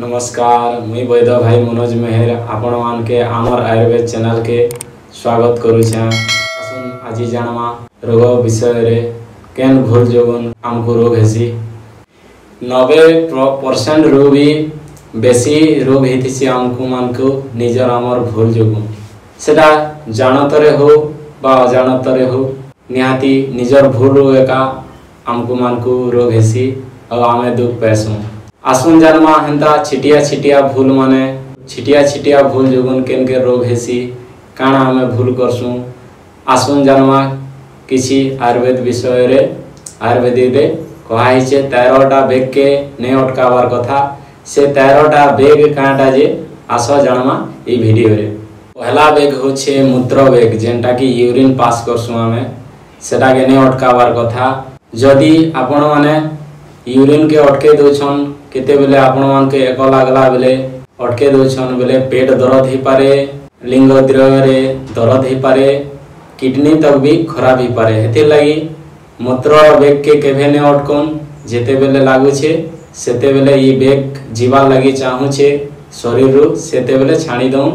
नमस्कार मुई वैद भाई मनोज मेहर आपण मान के आमर आयुर्वेद चैनल के स्वागत करुछा। आज जानमा रोग विषय रे केन भूल जोगुन आमको रोग हेसी 90% रू भी बेसी रोग हेतिसी आमको मानको निजर आमर भूल जोगुन सेटा जानतरे हो बा अजानतरे हो निहाती निजर भूल एका आमको मानको रोग हेसी और आमे दुख पैसुं। आसुन जानमा हेंता छिटिया छिटिया भूल माने छिटिया भूल जोगुन केन के रोग हेसी काना आमे भूल करसुं। आसुन जानमा किछि आयुर्वेद विषय रे आयुर्वेद रे कहाई छे 13टा बेग के ने अटकावार कथा से 13टा बेग काटा जे आसो जानमा ई वीडियो रे। पहला बेग होछे मूत्र बेग जेंटा कि यूरिन पास करसुं आमे सेटा के ने अटकावार कथा। जदि आपण माने यूरिन के अटके दोछन केते बेले आपण मान के एक लागला बेले अटके दोछन बेले पेट दर्द ही पारे लिंग द्रव्य रे दर्द ही पारे किडनी तक भी खराब ही पारे। हेते लगी मूत्र बेग के केभे ने अटकन जेते बेले लागु छे सेते बेले ई बेग जीवा लगी चाहू छे शरीर रु सेते बेले छाणी दऊ।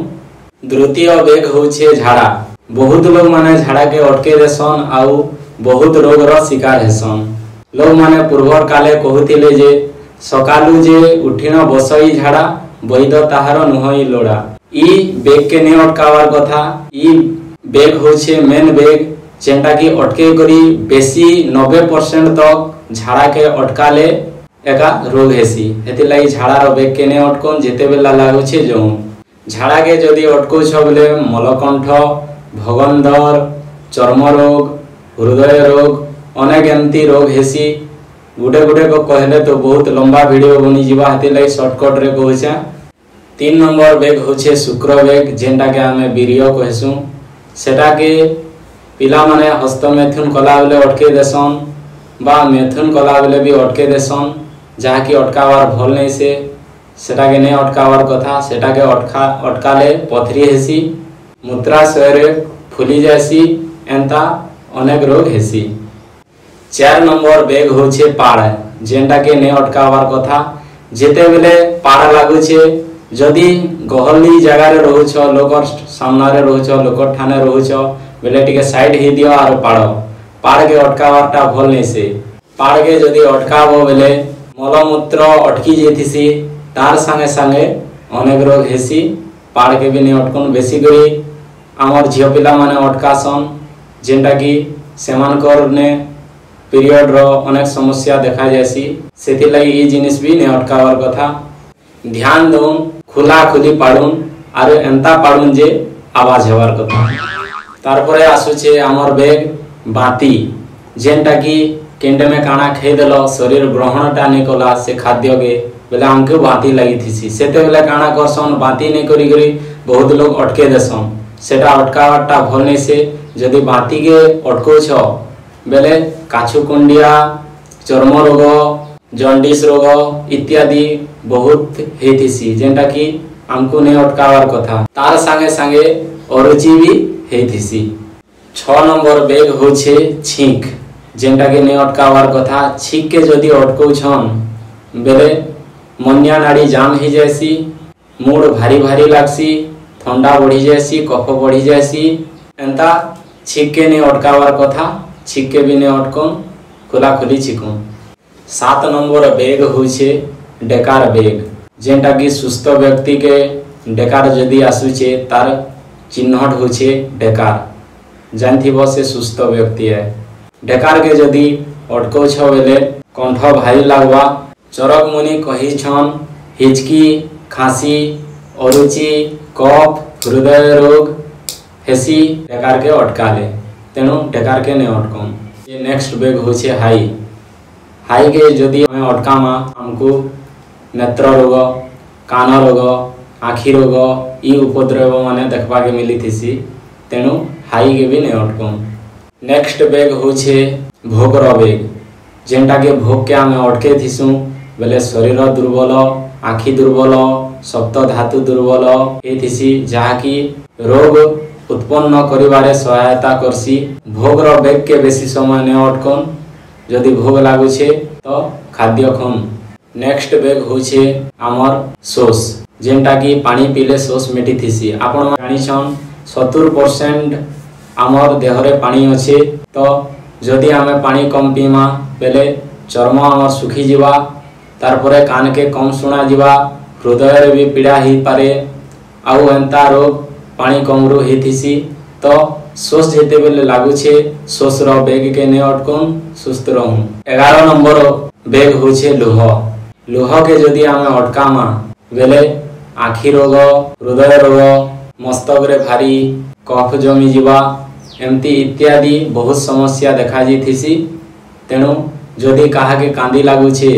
द्वितीय बेग होछे झाड़ा। बहुत लोग माने झाड़ा के अटके देसन आउ बहुत रोग रो शिकार हेसन। लोग माने पूर्वर काले कहूतिले जे सकालू जे उठिन बसई झाड़ा वैद ताहार नुहई लोड़ा। ई बेग के ने अटकावार कथा। ई बेग होछे मेन बेग जेंटा कि अटके करी बेसी 90% तक झाड़ा के अटकाले एका रोग हेसी। हेति लई झाड़ा रो बेग के ने अटकोन जेते बेला लागु छे जों झाड़ा के जदी अटको छ बेले मलकंठ भगंदर चर्म रोग हृदय रोग अनेक एमती रोग हेसी। गुटे गुटे को कहले तो बहुत लंबा वीडियो बनी जीवा हेति लई शॉर्टकट रे कहछा। 3 नंबर बेग होछे शुक्र बेग जेंटा के हमें वीर्य कहसु। सेटा के पिला माने हस्त मैथुन कला बेले अटके देसन बा मैथुन कला बेले भी अटके देसन जहा कि अटकावार भल नै से सेटा के ने अटकावार कथा। सेटा के अटकाले पथरी हेसी मूत्राशय रे फुली जासी एंता अनेक रोग हेसी। 4 नंबर बेग होछे पाड़ जेंटा के ने अटकावार कथा। जेते बेले पाड़ लागु छे जदी गहली जगह रे रहू छ लोकर सामना रे रहू छ लोकर ठाने रहू छ बेले टिके साइड ही दियो आर पाड़ के अटकावारटा भल नै से। पाड़ के जदी अटकाबो बेले मलमूत्र अटकी जेथिसी तार संगे संगे अनेक रोग हेसी। पाड़ के भी ने अटकन बेसी करी आमर झियो पिला माने अटकासन जेंटा कि सेमानकर ने पीरियड रो अनेक समस्या देखा जासी सेति लई ई जिनिस भी ने अटकावार कथा। ध्यान दउन खुला खुली पाडुन आर एंता पाडुन जे आवाज हेवार कथा। तारपरे आसुचे आमर बेग बाती जेंटा कि केंडे में काना खे देलो शरीर ग्रहणटा नै कला से खाद्य के बेले हमके बाती लगी थिसी सेते बेले काना करसन बाती नै करी करी बहुत लोग अटके देसन सेटा अटकावाटा भल नै से। जदि बाती के अटको छ बेले काछुकुंडिया चर्म रोग जॉन्डिस रोग इत्यादि बहुत हेतिसी जेंटा कि हमको ने अटकावार कथा। तार संगे संगे अरुचि भी हेतिसी। 6 नंबर बेग होछे छींक जेंटा कि ने अटकावार कथा। छींक के जदि अटको छन बेले मन्या नाड़ी जाम ही जासी मूड भारी भारी लागसी ठंडा बढ़ी जासी कफ बढ़ी जासी एंता छींक के ने अटकावार कथा। छींक के भी ने अटकन खुला खुली छिकन। 7 नंबर बेग होछे डेकार बेग जेंटा कि सुस्थ व्यक्ति के डेकार जदि आसुचे तार चिन्हट होछे डेकार जानथिबो से सुस्थ व्यक्ति है। डेकार के जदि अटको छ बेले कंठ भारी लागवा चरक मुनि कहि छन हिचकी खांसी अरुचि कफ हृदय रोग हेसी डेकार के अटकाले तेणु डेकार के ने अटकन। ये नेक्स्ट बेग होछे हाई। हाई के जदि हमें अटकामा हमको नेत्र रोग कान रोग आखि रोग ई उपद्रव माने देखबा के मिली थिसी तेणु हाई के भी ने अटकन। नेक्स्ट बेग होछे भोगर बेग जेंटा के भोग के हमें अटके थिसु बेले शरीर दुर्बल आखि दुर्बल सप्त धातु दुर्बल ए थिसी जहा कि रोग उत्पन्न करिवारे सहायता करसी। भोग रो बेग के बेसी समय ने अटकन जदि भोग लागु छे तो खाद्य खन नेक्स्ट बेग होचे आमर सोस जेनटा कि पानी पीले सोस मिटी थीसी। आपण जानि छन 70% आमर देह रे पानी अच्छे, तो जदि आमे पानी कम पीमा बेले चर्म आमर सुखी जीवा, तारपरे कान के कम सुना जीवा, हृदय रे भी पीड़ा ही पारे, आउ एंता रोग पानी कम रू ही थीसी। तो सोस जेते बेले लागू छे सोस रो बेग के ने अटकन सुस्त रहूं। 11 नंबर बेग होचे लोह। लोह के जदि आमे अटकामा बेले आखि रोग, हृदय रोग, मस्तक रे भारी कफ जमी जीवा, एमती इत्यादि बहुत समस्या देखा जीथीसी। तेणु जदि काहा के कांदी लागू छे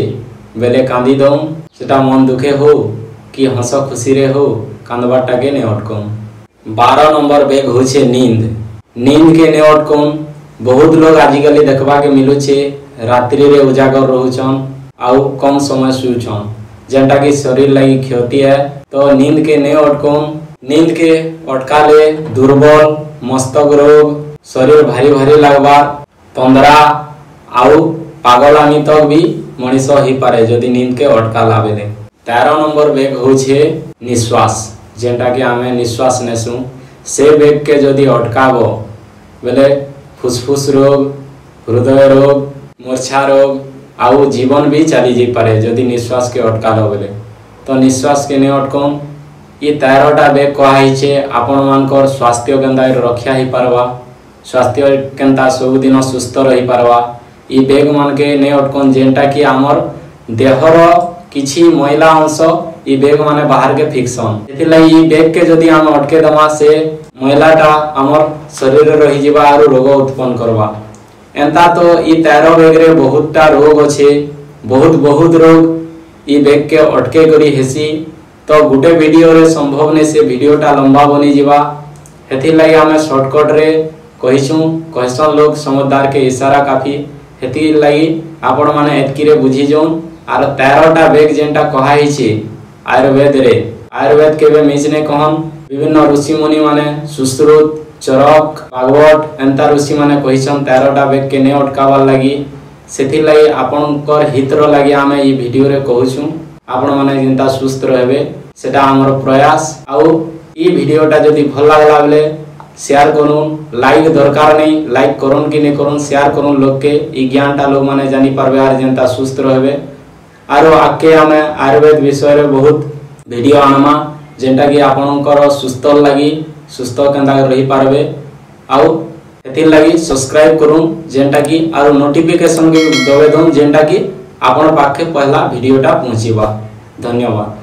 बेले कांदी दऊं, सेटा मन दुखे हो कि हस खुशी रे हो, कांदबाटा के ने अटकन। 12 नंबर बेग होचे नींद। नींद के ने अटकन बहुत लोग आजिकली देखबा के मिलुछे रात्रि रे उजागर रहउछन आउ कम समय सुउछन, जेंटा कि शरीर लगी क्षति है। तो नींद के ने अटकन, नींद के अटकाले दुर्बल, मस्तक रोग, शरीर भारी भारी लगवा, तंद्रा आउ पागलामी तक भी मनीष ही पारे जदि नींद के अटकाला बेले। 13 नंबर बेग होछे निश्वास, जेंटा कि आमे निश्वास नेसु, से बेग के जदि अटकाबो बेले फुसफुस रोग, हृदय रोग, मूर्छा रोग आउ जीवन भी चली जी पारे जदि निश्वास के अटकालो बेले। तो निश्वास के ने अटकन ये 13टा बेग कहाई छे आपण मानकर स्वास्थ्य केंता रक्षा ही पारवा, स्वास्थ्य केंता सब दिन सुस्थ रही पारवा। ये बेग मान के ने अटकन जेंटा कि आमर देहर किछि मैला अंश ये बेग माने बाहर के फिक्सन, एथि लई ये बेग के जदि हम अटके दमा से मैलाटा आमर शरीर रे रही जीवा आरो रोग उत्पन्न करवा। एंता तो ये 13 बेग रे बहुतटा रोग अच्छे, बहुत रोग ये बेग के अटके करी हेसी। तो गुटे वीडियो रे संभव ने से वीडियोटा लंबा बनी जीवा, हेथि लई आमे शॉर्टकट रे कहिछु, कहसन लोग समझदार के इशारा काफी, हेथि लई आपण माने एतकी रे बुझी जोन। आर 13टा बेग जेंटा कहाई छे आयुर्वेद रे, आयुर्वेद केबे मिजने कहन, विभिन्न ऋषि मुनि माने सुश्रुत, चरक, भागवत एंता ऋषि माने कहिसन 13टा बेग के ने अटकावार लगी। सेथि लई आपनकर हितर लगी आमे ई वीडियो रे कहूछु, आपण माने जेंता सुस्थ रहबे सेटा हमर प्रयास। आउ ई वीडियोटा जदि भल लागला बेले शेयर करूँ, लाइक दरकार नहीं, लाइक करूँ कि नहीं करूँ, शेयर करूँ लोग के, ई ज्ञानटा लोग माने जानी पारबे आर जेंता सुस्थ रहबे। आरो आके आमे आयुर्वेद विषय रे बहुत वीडियो आनमा जेंटा कि आपनकर सुस्थ लगी, सुस्थ केंता रही पारबे। आउ एथि लगी सब्सक्राइब करूँ जेंटा कि आरो नोटिफिकेशन के दबे दम जेंटा कि आपण पाखे पहला वीडियोटा पहुंचीबा। धन्यवाद।